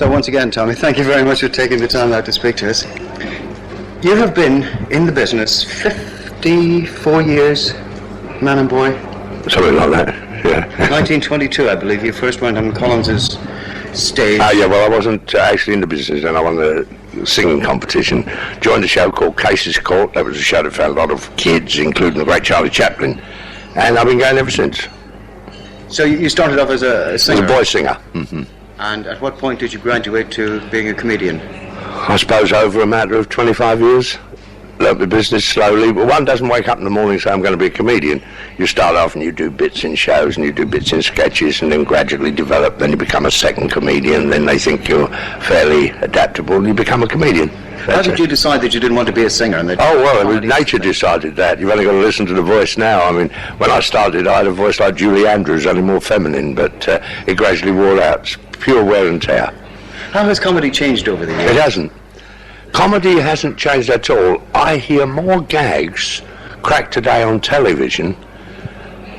So once again, Tommy, thank you very much for taking the time out to speak to us. You have been in the business 54 years, man and boy. Something like that, yeah. 1922, I believe, you first went on Collins's stage. Yeah, well, I wasn't actually in the business, and I won the singing competition. Joined a show called Cases Court. That was a show that found a lot of kids, including the great Charlie Chaplin, and I've been going ever since. So you started off as a singer? As a boy singer. Mm-hmm. And at what point did you graduate to being a comedian? I suppose over a matter of 25 years. Learned the business slowly, but one doesn't wake up in the morning and say, I'm going to be a comedian. You start off and you do bits in shows and you do bits in sketches and then gradually develop, then you become a second comedian, then they think you're fairly adaptable and you become a comedian. How did you decide that you didn't want to be a singer? And nature decided that. You've only got to listen to the voice now. I mean, when I started, I had a voice like Julie Andrews, only more feminine, but it gradually wore out. It's pure wear and tear. How has comedy changed over the years? It hasn't. Comedy hasn't changed at all. I hear more gags cracked today on television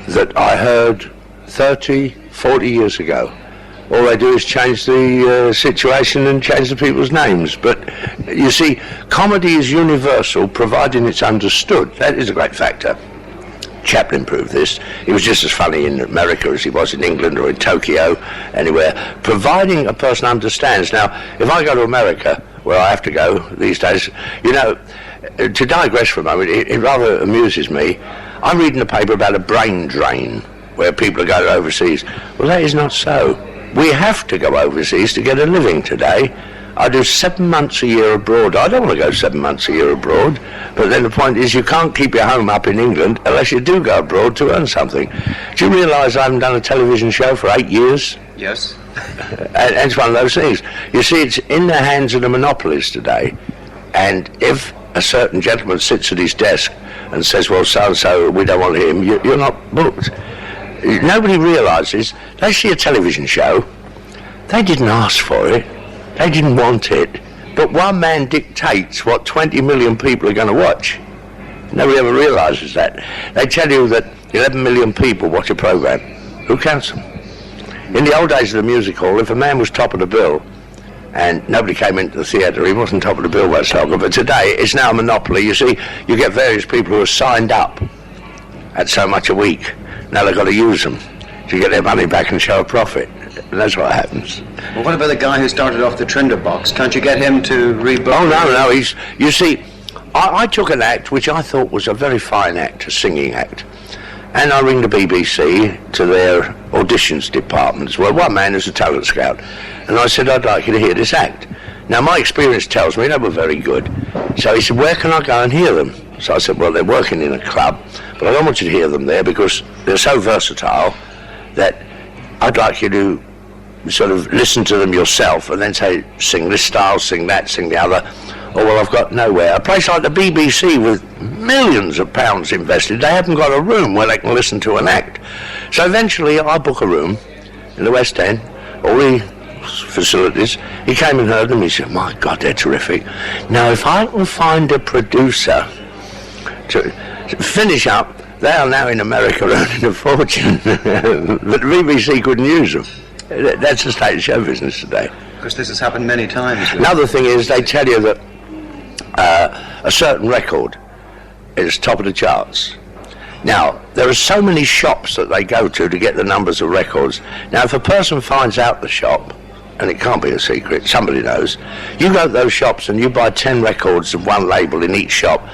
that I heard 30, 40 years ago. All they do is change the situation and change the people's names. But you see, comedy is universal, providing it's understood. That is a great factor. Chaplin proved this. He was just as funny in America as he was in England or in Tokyo, anywhere, providing a person understands. Now, if I go to America, where I have to go these days, you know, to digress for a moment, it rather amuses me. I'm reading the paper about a brain drain where people are going overseas. Well, that is not so. We have to go overseas to get a living today. I do 7 months a year abroad. I don't want to go 7 months a year abroad, but then the point is you can't keep your home up in England unless you do go abroad to earn something. Do you realise I haven't done a television show for 8 years? Yes. And it's one of those things. You see, it's in the hands of the monopolies today, and if a certain gentleman sits at his desk and says, well, so-and-so, we don't want him, you're not booked. Nobody realises, they see a television show, they didn't ask for it, they didn't want it, but one man dictates what 20 million people are going to watch. Nobody ever realises that. They tell you that 11 million people watch a programme. Who counts them? In the old days of the music hall, if a man was top of the bill and nobody came into the theatre, he wasn't top of the bill whatsoever. But today, it's now a monopoly. You see, you get various people who are signed up at so much a week. Now they've got to use them to get their money back and show a profit. And that's what happens. Well, what about the guy who started off the Trinder box? Can't you get him to rebook? Oh, no, you see, I took an act which I thought was a very fine act, a singing act. And I ring the BBC to their auditions departments. Well, one man is a talent scout. And I said, I'd like you to hear this act. Now, my experience tells me they were very good. So he said, where can I go and hear them? So I said, well, they're working in a club, but I don't want you to hear them there because they're so versatile that I'd like you to sort of listen to them yourself and then say, sing this style, sing that, sing the other. Oh, well, I've got nowhere. A place like the BBC with millions of pounds invested, they haven't got a room where they can listen to an act. So eventually I book a room in the West End, all the facilities. He came and heard them. He said, my God, they're terrific. Now, if I can find a producer to finish up, they are now in America earning a fortune. But the BBC couldn't use them. That's the state of show business today. Because this has happened many times. Another thing is they tell you that a certain record is top of the charts. Now, there are so many shops that they go to get the numbers of records. Now, if a person finds out the shop, and it can't be a secret, somebody knows, you go to those shops and you buy 10 records of one label in each shop,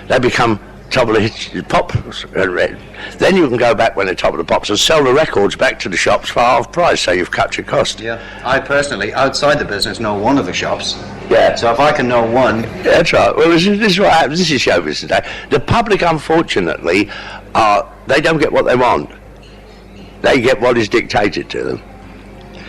they become top of the hits, pop. Then you can go back when they're top of the pops and sell the records back to the shops for half price, so you've cut your cost. Yeah, I personally, outside the business, know one of the shops. Yeah. So if I can know one... Yeah, that's right. Well, this is what happens. This is show business today. The public, unfortunately, they don't get what they want. They get what is dictated to them.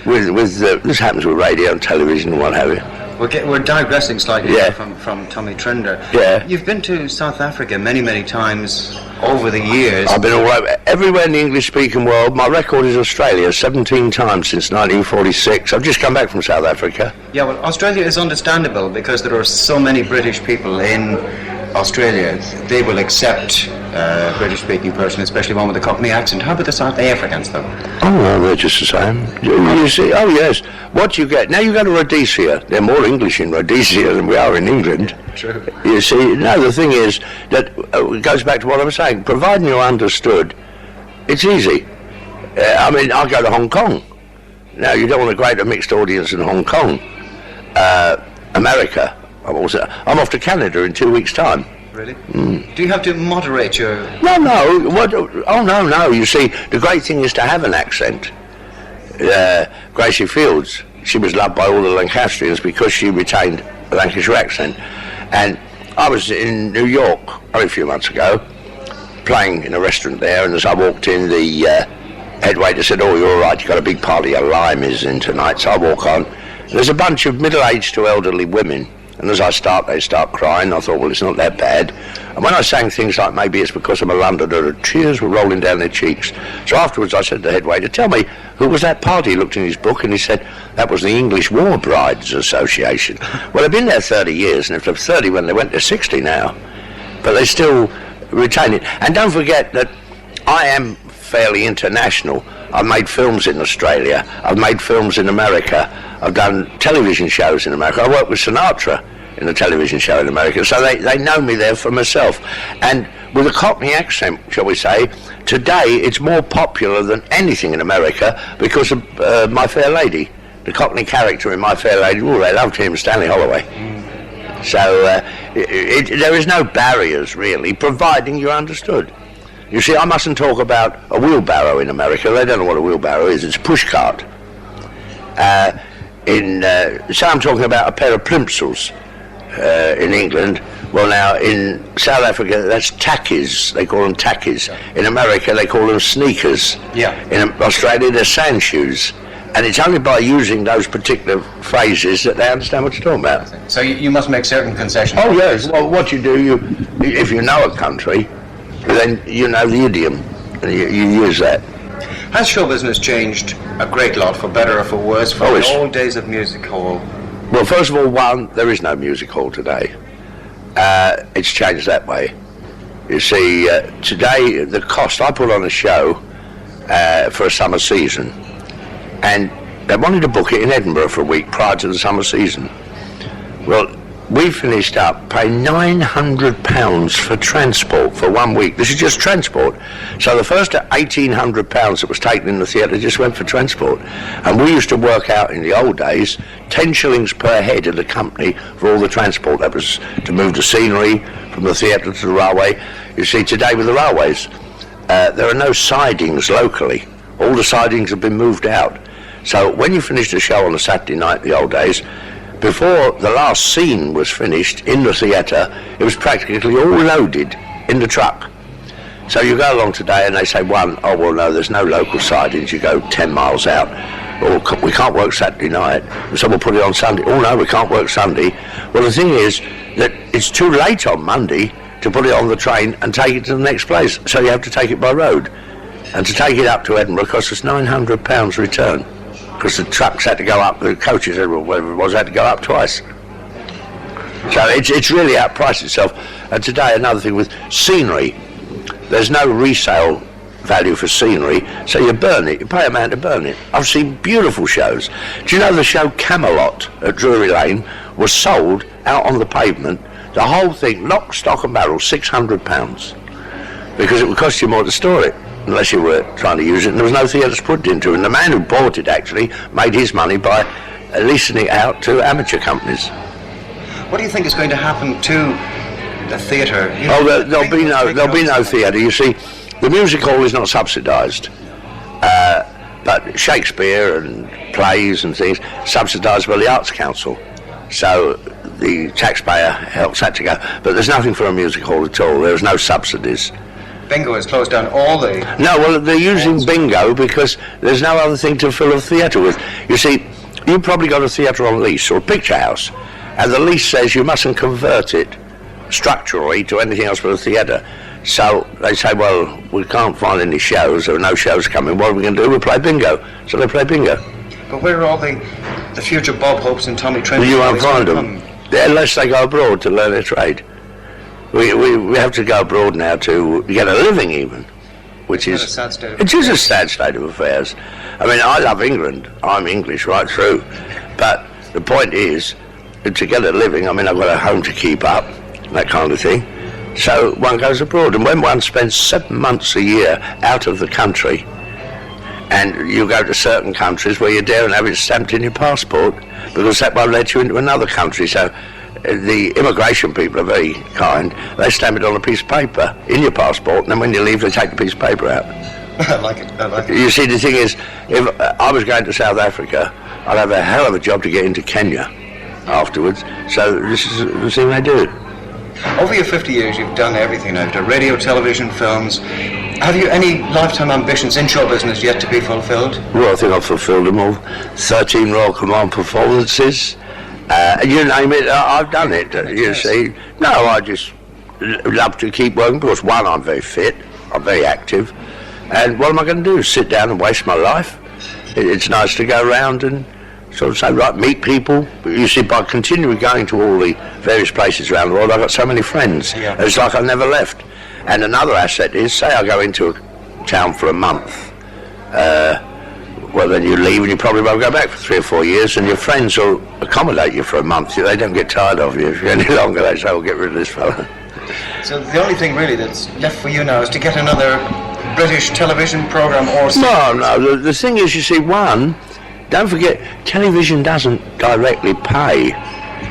This happens with radio and television and what have you. We're digressing slightly from Tommy Trinder. Yeah. You've been to South Africa many, many times over the years. I've been all over, everywhere in the English-speaking world. My record is Australia, 17 times since 1946. I've just come back from South Africa. Yeah, well, Australia is understandable because there are so many British people in Australia. They will accept British-speaking person, especially one with a Cockney accent. How about the South Africans, though? Oh, no, they're just the same. You see, oh, yes. What you get, now you go to Rhodesia, they're more English in Rhodesia than we are in England. True. You see, no, the thing is that it goes back to what I was saying. Providing you're understood, it's easy. I mean, I go to Hong Kong. Now, you don't want to create a mixed audience in Hong Kong. America, I'm off to Canada in 2 weeks' time. Really? Do you have to moderate your... No. What? Oh, no. You see, the great thing is to have an accent. Gracie Fields, she was loved by all the Lancastrians because she retained a Lancashire accent. And I was in New York only a few months ago, playing in a restaurant there, and as I walked in, the head waiter said, "Oh, you're all right, you've got a big party of limeys in tonight." So I walk on. There's a bunch of middle-aged to elderly women. And as I start, they start crying. I thought, well, it's not that bad. And when I sang things like maybe it's because I'm a Londoner, the tears were rolling down their cheeks. So afterwards I said to the head waiter, "Tell me, who was that party?" He looked in his book and he said, "That was the English War Brides Association." Well, they've been there 30 years, and if they're 30 when they went, they're 60 now. But they still retain it. And don't forget that I am fairly international. I've made films in Australia. I've made films in America. I've done television shows in America. I worked with Sinatra in a television show in America, so they know me there for myself. And with a Cockney accent, shall we say, today it's more popular than anything in America because of My Fair Lady. The Cockney character in My Fair Lady, they loved him, Stanley Holloway. So there is no barriers, really, providing you're understood. You see, I mustn't talk about a wheelbarrow in America. They don't know what a wheelbarrow is. It's a pushcart. So I'm talking about a pair of plimsolls in England. Well, now, in South Africa, that's tackies. They call them tackies. In America, they call them sneakers. Yeah. In Australia, they're sand shoes. And it's only by using those particular phrases that they understand what you're talking about. So you must make certain concessions. Oh, yes. Well, what you do, if you know a country, then you know the idiom, and you use that. Has show business changed a great lot, for better or for worse, from the old days of music hall? Well, first of all, there is no music hall today. It's changed that way. You see, today, the cost, I put on a show for a summer season, and they wanted to book it in Edinburgh for a week prior to the summer season. Well, we finished up paying £900 for transport for 1 week. This is just transport. So the first £1,800 that was taken in the theatre just went for transport. And we used to work out in the old days 10 shillings per head of the company for all the transport. That was to move the scenery from the theatre to the railway. You see, today with the railways, there are no sidings locally. All the sidings have been moved out. So when you finished the show on a Saturday night in the old days, before the last scene was finished in the theatre, it was practically all loaded in the truck. So you go along today and they say, oh, well, no, there's no local sidings. You go 10 miles out. Or we can't work Saturday night. So we'll put it on Sunday. Oh, no, we can't work Sunday. Well, the thing is that it's too late on Monday to put it on the train and take it to the next place. So you have to take it by road. And to take it up to Edinburgh costs us £900 return. Because the trucks had to go up, the coaches, or whatever it was, had to go up twice. So it's really outpriced itself. And today, another thing with scenery, there's no resale value for scenery, so you burn it. You pay a man to burn it. I've seen beautiful shows. Do you know the show Camelot at Drury Lane was sold out on the pavement? The whole thing, lock, stock and barrel, £600. Because it would cost you more to store it, unless you were trying to use it, and there was no theatre to put it into. And the man who bought it actually made his money by leasing it out to amateur companies. What do you think is going to happen to the theatre? There'll be no theatre. You see, the music hall is not subsidised, but Shakespeare and plays and things subsidised by the Arts Council. So the taxpayer helps that to go. But there's nothing for a music hall at all. There's no subsidies. Bingo has closed down all the... No, well, they're using bingo because there's no other thing to fill a theatre with. You see, you've probably got a theatre on lease or a picture house, and the lease says you mustn't convert it structurally to anything else but a theatre. So they say, well, we can't find any shows, there are no shows coming, what are we going to do? We'll play bingo. So they play bingo. But where are all the future Bob Hopes and Tommy Trinder? You won't find them, unless they go abroad to learn their trade. We have to go abroad now to get a living even, which is... a sad state of it is a sad state of affairs. I mean, I love England. I'm English right through. But the point is, to get a living, I mean, I've got a home to keep up, that kind of thing. So one goes abroad. And when one spends 7 months a year out of the country, and you go to certain countries where you dare and have it stamped in your passport, because that won't let you into another country. So the immigration people are very kind. They stamp it on a piece of paper in your passport, and then when you leave, they take the piece of paper out. I like it. You see, the thing is, if I was going to South Africa, I'd have a hell of a job to get into Kenya afterwards. So this is the thing they do. Over your 50 years, you've done everything now. You've done radio, television, films. Have you any lifetime ambitions in show business yet to be fulfilled? Well, I think I've fulfilled them all. 13 Royal Command performances. You name it, I've done it, you see. No, I just love to keep working because, one, I'm very fit, I'm very active, and what am I going to do? Sit down and waste my life? It's nice to go around and sort of say, right, meet people. But you see, by continually going to all the various places around the world, I've got so many friends. Yeah. It's like I never left. And another asset is, say I go into a town for a month, well, then you leave and you probably won't go back for 3 or 4 years, and your friends will accommodate you for a month. They don't get tired of you. If you're any longer, they say, we'll get rid of this fella. So the only thing really that's left for you now is to get another British television programme or... No, the thing is, you see, one, don't forget, television doesn't directly pay.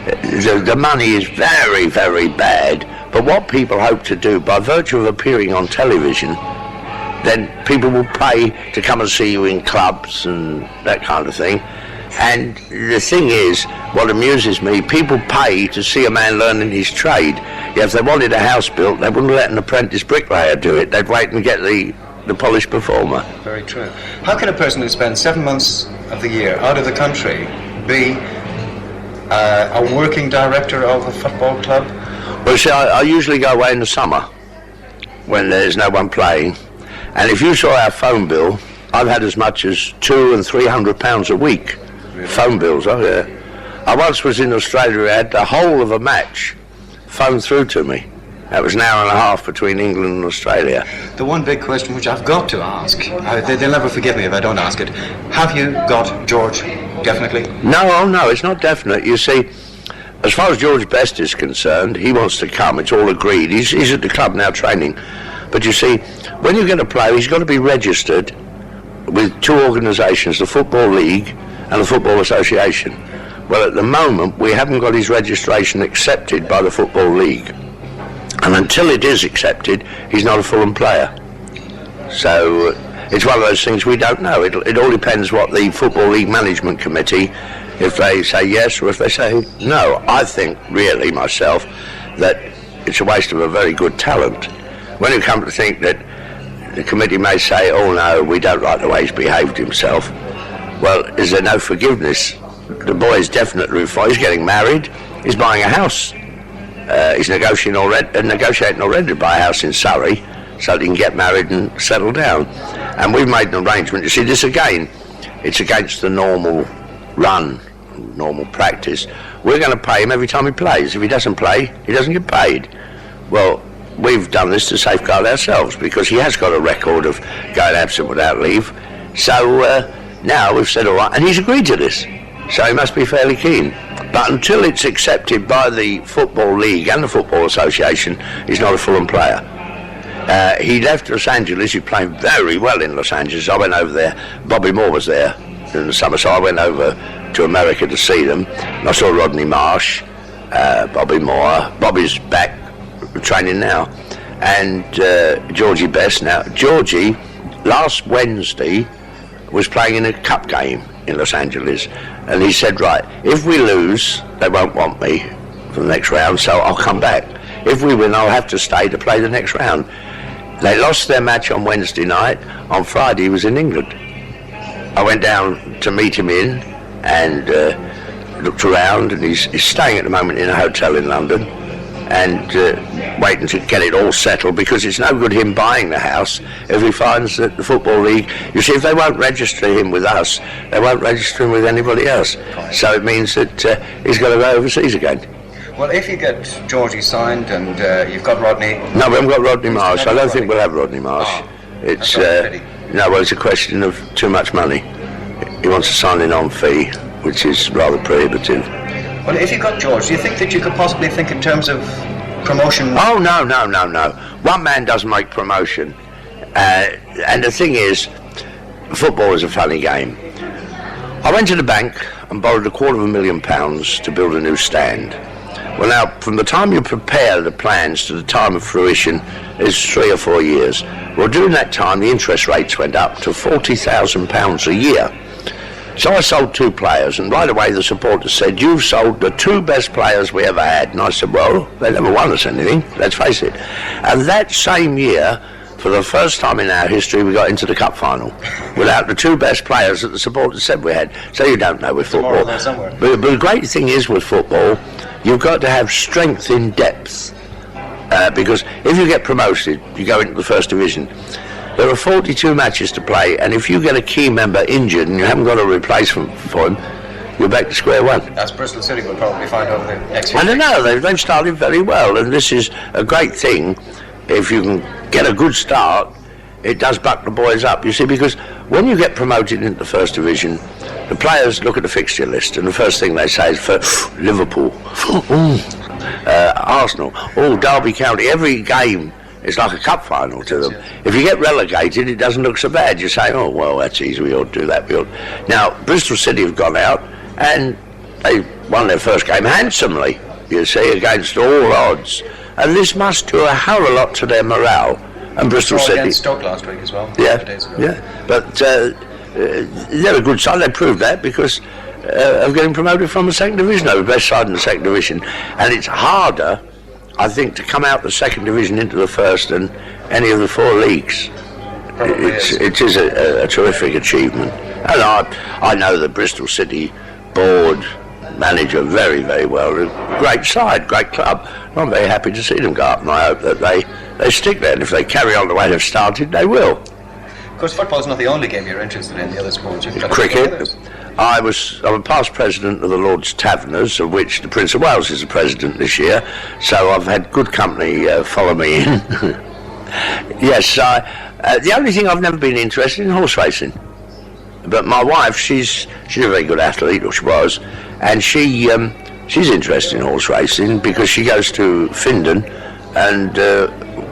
The money is very, very bad, but what people hope to do, by virtue of appearing on television, then people will pay to come and see you in clubs and that kind of thing. And the thing is, what amuses me, people pay to see a man learning his trade. Yeah, if they wanted a house built, they wouldn't let an apprentice bricklayer do it. They'd wait and get the polished performer. Very true. How can a person who spends 7 months of the year out of the country be a working director of a football club? Well, see, I usually go away in the summer when there's no one playing. And if you saw our phone bill, I've had as much as £200 and £300 a week. Really? Phone bills, oh yeah. I once was in Australia, I had the whole of a match phoned through to me. That was an hour and a half between England and Australia. The one big question which I've got to ask, they'll never forgive me if I don't ask it. Have you got George, definitely? No, it's not definite. You see, as far as George Best is concerned, he wants to come, it's all agreed. He's at the club now training. But you see, when you're going to play, he's got to be registered with 2 organisations, the Football League and the Football Association. Well, at the moment, we haven't got his registration accepted by the Football League. And until it is accepted, he's not a Fulham player. So it's one of those things we don't know. It all depends what the Football League Management Committee, if they say yes or if they say no. I think, really, myself, that it's a waste of a very good talent. When you come to think that the committee may say, oh no, we don't like the way he's behaved himself, well, is there no forgiveness? The boy is definitely reformed. He's getting married, he's buying a house. He's negotiating already to buy a house in Surrey so that he can get married and settle down. And we've made an arrangement. You see, this again, it's against the normal run, normal practice. We're going to pay him every time he plays. If he doesn't play, he doesn't get paid. Well, we've done this to safeguard ourselves because he has got a record of going absent without leave. So now we've said all right, and he's agreed to this. So he must be fairly keen. But until it's accepted by the Football League and the Football Association, he's not a Fulham player. He left Los Angeles. He's playing very well in Los Angeles. I went over there. Bobby Moore was there in the summer, so I went over to America to see them. And I saw Rodney Marsh, Bobby Moore. Bobby's back training now. And Georgie Best. Now, Georgie, last Wednesday, was playing in a cup game in Los Angeles. And he said, right, if we lose, they won't want me for the next round, so I'll come back. If we win, I'll have to stay to play the next round. They lost their match on Wednesday night. On Friday, he was in England. I went down to meet him in and looked around, and he's staying at the moment in a hotel in London and waiting to get it all settled, because it's no good him buying the house if he finds that the Football League, you see, if they won't register him with us, they won't register him with anybody else. So it means that he's got to go overseas again. Well, if you get Georgie signed and you've got Rodney... No, we haven't got Rodney Marsh. I don't think we'll have Rodney Marsh. Oh, it's that's a pity. no, well, it's a question of too much money. He wants a signing-on fee, which is rather prohibitive. Well, if you got George, do you think that you could possibly think in terms of promotion? Oh, no. One man doesn't make promotion. And the thing is, football is a funny game. I went to the bank and borrowed £250,000 to build a new stand. Well, now, from the time you prepare the plans to the time of fruition is 3 or 4 years. Well, during that time, the interest rates went up to £40,000 a year. So I sold 2 players, and right away the supporters said, "You've sold the 2 best players we ever had." And I said, well, they never won us anything, let's face it. And that same year, for the first time in our history, we got into the cup final without the 2 best players that the supporters said we had. So you don't know with football. But the great thing is with football, you've got to have strength in depth. Because if you get promoted, you go into the first division. There are 42 matches to play, and if you get a key member injured and you haven't got a replacement for him, you're back to square one. As Bristol City will probably find over the next few I don't know, they've started very well, and this is a great thing. If you can get a good start, it does buck the boys up, you see, because when you get promoted into the first division, the players look at the fixture list, and the first thing they say is, for Liverpool, Arsenal, Derby County. Every game is like a cup final to them. If you get relegated, it doesn't look so bad. You say, oh, well, that's easy, we ought to do that. Now, Bristol City have gone out, and they won their first game handsomely, you see, against all odds. And this must do a hell of a lot to their morale. And Bristol City... against Stoke last week as well. Yeah, days ago. yeah. But they're a good side. They proved that because of getting promoted from the second division. They were the best side in the second division. And it's harder, I think, to come out the second division into the first than any of the 4 leagues. It is a terrific achievement. And I know the Bristol City board manager very, very well. Great side, great club. I'm very happy to see them go up, and I hope that they stick there. And if they carry on the way they've started, they will. Of course, football's not the only game you're interested in. The other sports, you've got cricket. I'm a past president of the Lord's Taverners, of which the Prince of Wales is the president this year. So I've had good company follow me in. Yes, the only thing I've never been interested in horse racing. But my wife, she's a very good athlete, or she was, and she's interested in horse racing because she goes to Findon and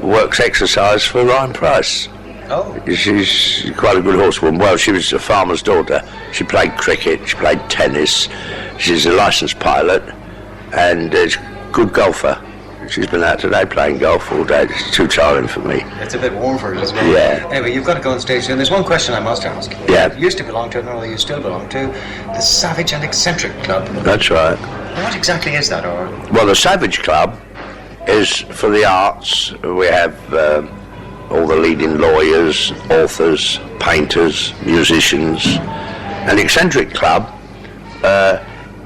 works exercise for Ryan Price. Oh. She's quite a good horsewoman. Well, she was a farmer's daughter. She played cricket, she played tennis, she's a licensed pilot, and is a good golfer. She's been out today playing golf all day. It's too tiring for me. It's a bit warm for her as well. Yeah. Anyway, you've got to go on stage soon. There's one question I must ask. Yeah. You used to belong to, I don't know whether you still belong to, the Savage and Eccentric Club. That's right. What exactly is that? Or Well, the Savage Club is for the arts. We have all the leading lawyers, authors, painters, musicians. And the Eccentric Club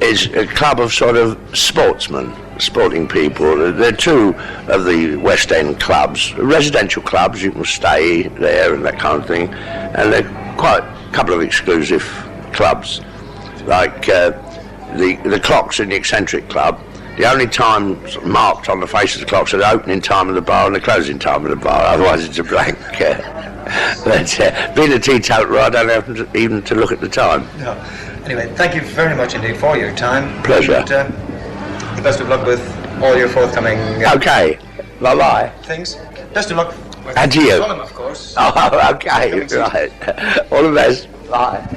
is a club of sort of sportsmen, sporting people. They're 2 of the West End clubs, residential clubs. You can stay there and that kind of thing. And they're quite a couple of exclusive clubs. Like the clocks in the Eccentric Club, the only time marked on the face of the clocks are the opening time of the bar and the closing time of the bar, otherwise it's a blank. But being a teetotaler, I don't have even to look at the time. no. Anyway, thank you very much indeed for your time. Pleasure. And, the best of luck with all your forthcoming Okay, bye-bye. things. Best of luck with And to you. Fulham, of course. Oh, okay, right. All the best. Bye.